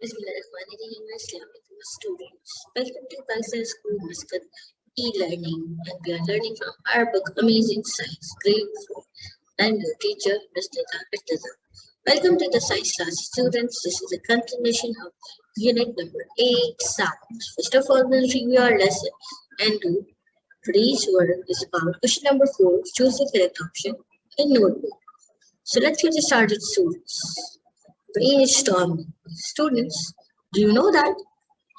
Bismillahirrahmanirrahim. Assalamualaikum students. Welcome to Pakistan School Muscat e-learning, and we are learning from our book Amazing Science Grade 4. I'm your teacher, Mr. Irtaza. Welcome to the science class, students. This is a continuation of unit number 8, sounds. First of all, we'll review our lesson and do today's work is about question number 4. Choose the correct option in notebook. So let's get started, students. Brainstorming. Students, do you know that?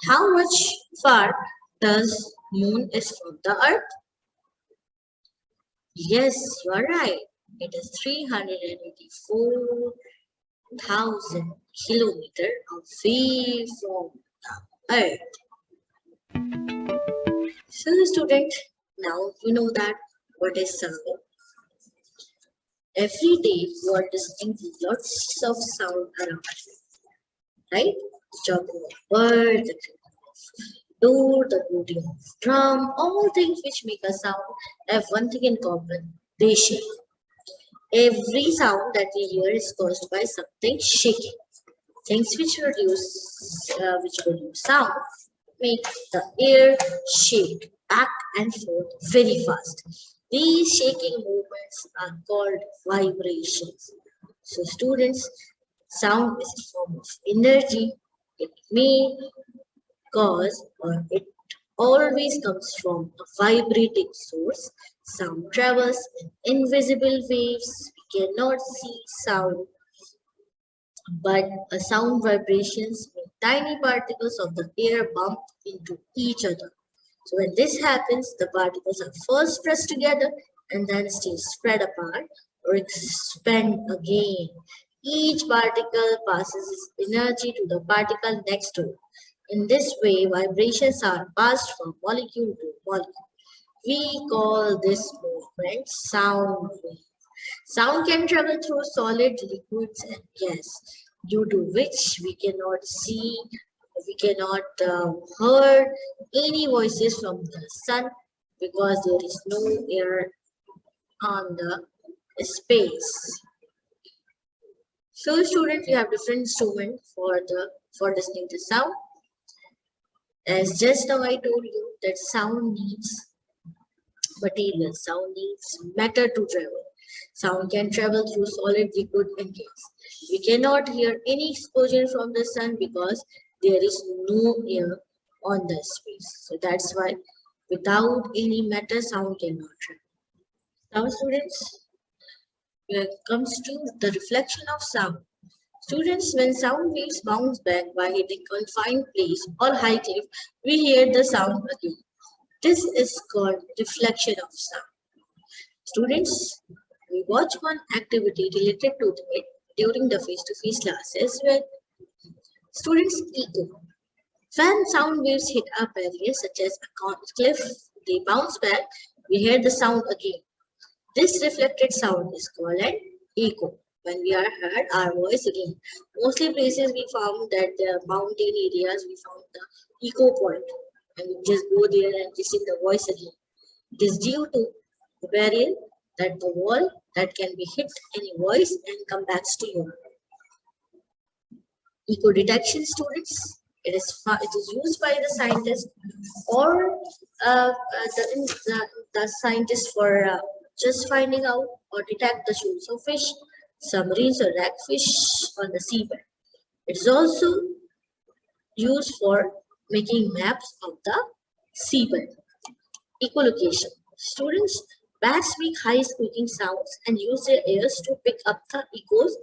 How much far does moon is from the earth? Yes, you are right. It is 384,000 kilometers away from the earth. So student, now you know that what is sound. Every day you are listening to lots of sound around you, right? The chopping of bird, the clicking of door, the beating of drum, all things which make a sound have one thing in common, they shake. Every sound that we hear is caused by something shaking. Things which produce sound make the air shake back and forth very fast. These shaking movements are called vibrations. So students, sound is a form of energy. It may cause or it always comes from a vibrating source. Sound travels in invisible waves. We cannot see sound, but a sound vibrations when tiny particles of the air bump into each other. So when this happens, the particles are first pressed together and then stay spread apart or expand again. Each particle passes its energy to the particle next to it. In this way, vibrations are passed from molecule to molecule. We call this movement sound wave. Sound can travel through solid, liquids, and gas, due to which we cannot see, we cannot hear any voices from the sun because there is no air on the space. So, students, we have different instruments for listening to sound. As just now I told you that sound needs material, sound needs matter to travel. Sound can travel through solid, liquid, and gas. We cannot hear any explosion from the sun because there is no air on the space. So that's why without any matter, sound cannot travel. Now, students, when it comes to the reflection of sound. Students, when sound waves bounce back by hitting confined place or high cliff, we hear the sound again. This is called reflection of sound. Students, we watch one activity related to it during the face-to-face classes where students echo. When sound waves hit a barrier such as a cliff, they bounce back, we hear the sound again. This reflected sound is called an echo. When we are heard our voice again. Mostly places we found that the mountain areas we found the echo point and we just go there and listen the voice again. It is due to the barrier that the wall that can be hit any voice and come back to you. Echo detection, students. It is used by the scientists or the scientists for just finding out or detect the shoals of fish, submarines or rockfish on the seabed. It is also used for making maps of the seabed. Echolocation. Students, bats make high squeaking sounds and use their ears to pick up the echoes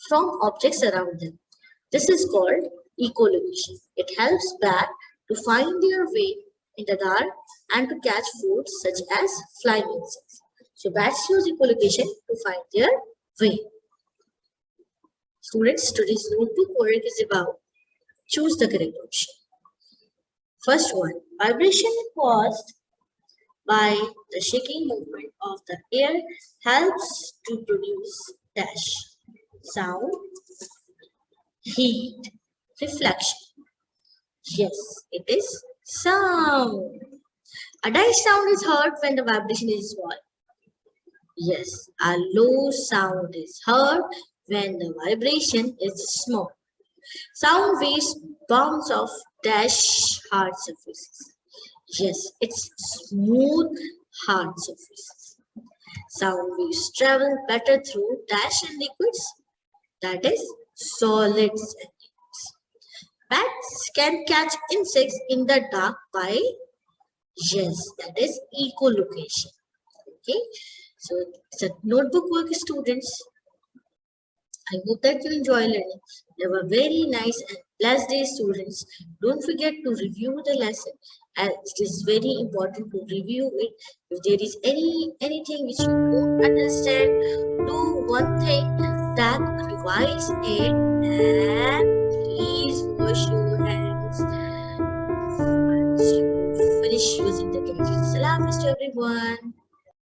from objects around them. This is called echolocation. It helps bats to find their way in the dark and to catch food such as flying insects. So bats use echolocation to find their way. Students, today's notebook work is about choose the correct option. First one, vibration caused by the shaking movement of the air helps to produce dash, sound, heat, reflection. Yes, it is sound. A dash sound is heard when the vibration is small. Yes, a low sound is heard when the vibration is small. Sound waves bounce off dash hard surfaces. Yes, it's smooth hard surfaces. Sound waves travel better through dash and liquids, that is solids and liquids. Bats can catch insects in the dark by, yes, that is echolocation. Okay, so the notebook work, students. I hope that you enjoy learning. They were very nice and blessed day, students. Don't forget to review the lesson, as it is very important to review it. If there is anything which you don't understand, do one thing, that revise it, and please wash your hands once you finish using the gadgets. Salam to everyone.